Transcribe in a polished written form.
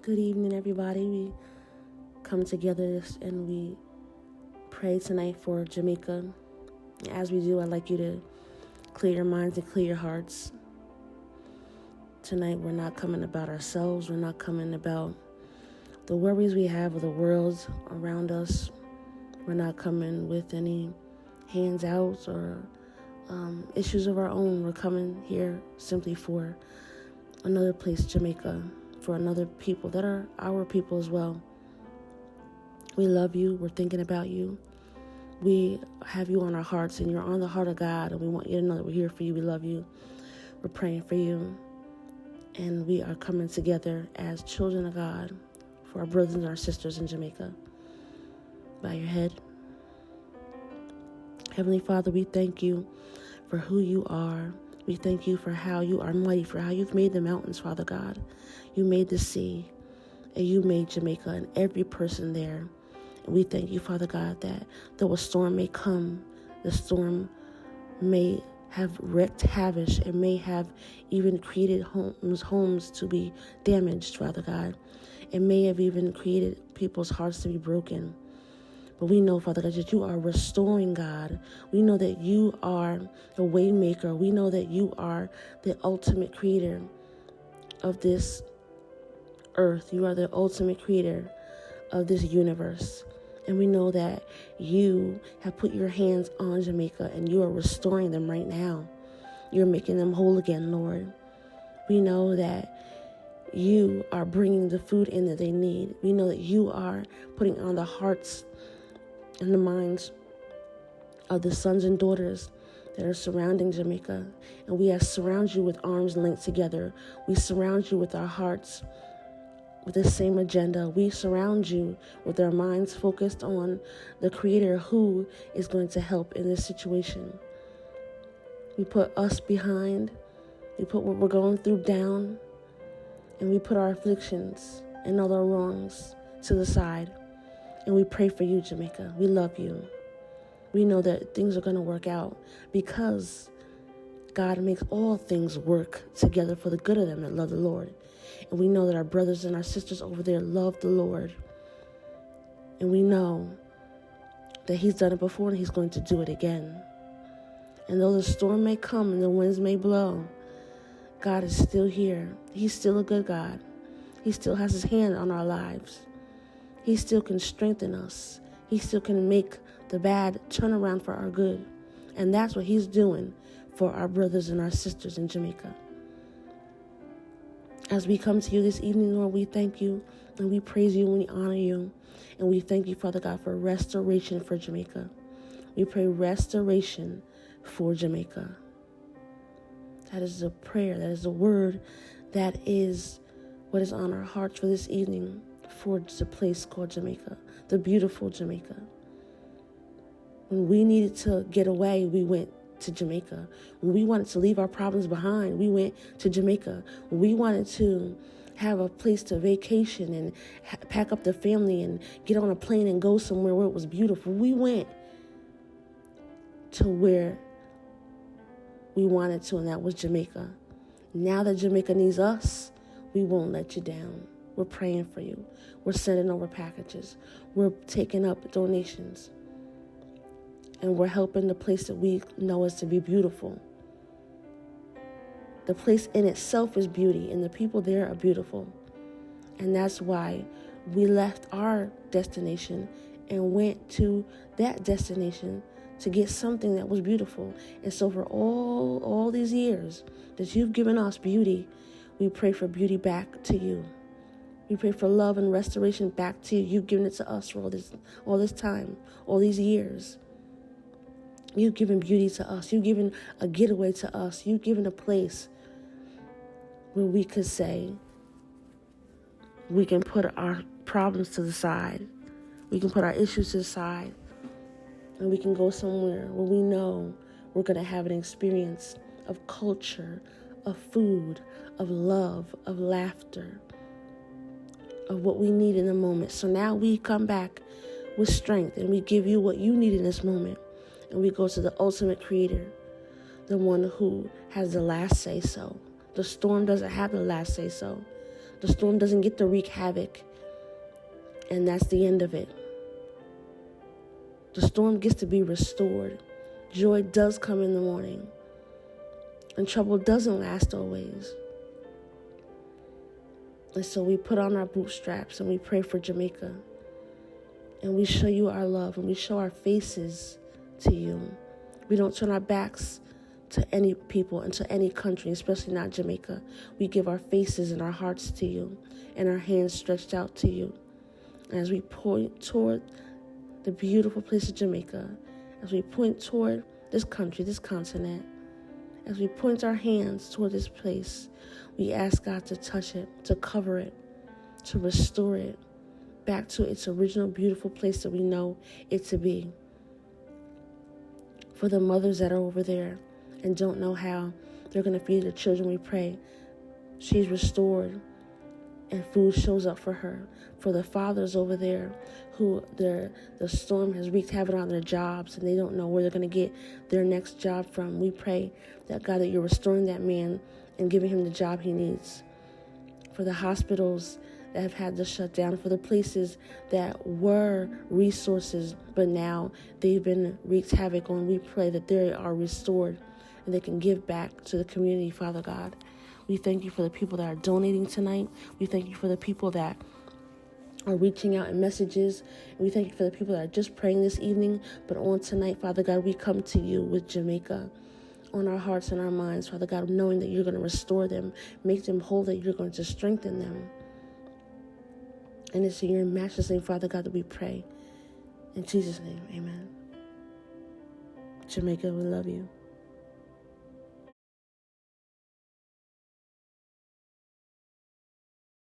Good evening, everybody. We come together and we pray tonight for Jamaica. As we do, I'd like you to clear your minds and clear your hearts. Tonight, we're not coming about ourselves. We're not coming about the worries we have of the world around us. We're not coming with any hands out or issues of our own. We're coming here simply for another place, Jamaica, for another people that are our people as well. We love you. We're thinking about you. We have you on our hearts, and you're on the heart of God, and we want you to know that we're here for you. We love you. We're praying for you, and we are coming together as children of God for our brothers and our sisters in Jamaica. Bow your head. Heavenly Father, we thank you for who you are. We thank you for how you are mighty, for how you've made the mountains, Father God. You made the sea, and you made Jamaica and every person there. And we thank you, Father God, that though a storm may come, the storm may have wreaked havoc. It may have even created homes to be damaged, Father God. It may have even created people's hearts to be broken. But we know, Father God, that you are restoring, God. We know that you are the way maker. We know that you are the ultimate creator of this earth. You are the ultimate creator of this universe. And we know that you have put your hands on Jamaica and you are restoring them right now. You're making them whole again, Lord. We know that you are bringing the food in that they need. We know that you are putting on the hearts and the minds of the sons and daughters that are surrounding Jamaica. And we have surrounded you with arms linked together. We surround you with our hearts with the same agenda. We surround you with our minds focused on the Creator who is going to help in this situation. We put us behind. We put what we're going through down. And we put our afflictions and all our wrongs to the side. And we pray for you, Jamaica. We love you. We know that things are going to work out because God makes all things work together for the good of them that love the Lord. And we know that our brothers and our sisters over there love the Lord. And we know that he's done it before and he's going to do it again. And though the storm may come and the winds may blow, God is still here. He's still a good God. He still has his hand on our lives. He still can strengthen us. He still can make the bad turn around for our good. And that's what he's doing for our brothers and our sisters in Jamaica. As we come to you this evening, Lord, we thank you and we praise you and we honor you. And we thank you, Father God, for restoration for Jamaica. We pray restoration for Jamaica. That is a prayer. That is a word. That is what is on our hearts for this evening. For the place called Jamaica, the beautiful Jamaica. When we needed to get away, we went to Jamaica. When we wanted to leave our problems behind, we went to Jamaica. When we wanted to have a place to vacation and pack up the family and get on a plane and go somewhere where it was beautiful, we went to where we wanted to, and that was Jamaica. Now that Jamaica needs us, we won't let you down. We're praying for you. We're sending over packages. We're taking up donations. And we're helping the place that we know is to be beautiful. The place in itself is beauty, and the people there are beautiful. And that's why we left our destination and went to that destination to get something that was beautiful. And so for all these years that you've given us beauty, we pray for beauty back to you. We pray for love and restoration back to you. You've given it to us for all this time, all these years. You've given beauty to us. You've given a getaway to us. You've given a place where we could say, we can put our problems to the side. We can put our issues to the side. And we can go somewhere where we know we're going to have an experience of culture, of food, of love, of laughter, of what we need in the moment. So now we come back with strength and we give you what you need in this moment. And we go to the ultimate creator, the one who has the last say so. The storm doesn't have the last say so. The storm doesn't get to wreak havoc, and that's the end of it. The storm gets to be restored. Joy does come in the morning, and trouble doesn't last always. And so we put on our bootstraps and we pray for Jamaica. And we show you our love, and we show our faces to you. We don't turn our backs to any people and to any country, especially not Jamaica. We give our faces and our hearts to you, and our hands stretched out to you. And as we point toward the beautiful place of Jamaica, as we point toward this country, this continent, as we point our hands toward this place, we ask God to touch it, to cover it, to restore it back to its original beautiful place that we know it to be. For the mothers that are over there and don't know how they're going to feed their children, we pray she's restored and food shows up for her. For the fathers over there who the storm has wreaked havoc on their jobs and they don't know where they're going to get their next job from, we pray that, God, that you're restoring that man and giving him the job he needs. For the hospitals that have had to shut down, for the places that were resources but now they've been wreaked havoc on, we pray that they are restored and they can give back to the community, Father God. We thank you for the people that are donating tonight. We thank you for the people that are reaching out in messages. And we thank you for the people that are just praying this evening. But on tonight, Father God, we come to you with Jamaica on our hearts and our minds, Father God, knowing that you're going to restore them, make them whole, that you're going to strengthen them. And it's in your matchless name, Father God, that we pray. In Jesus' name, amen. Jamaica, we love you.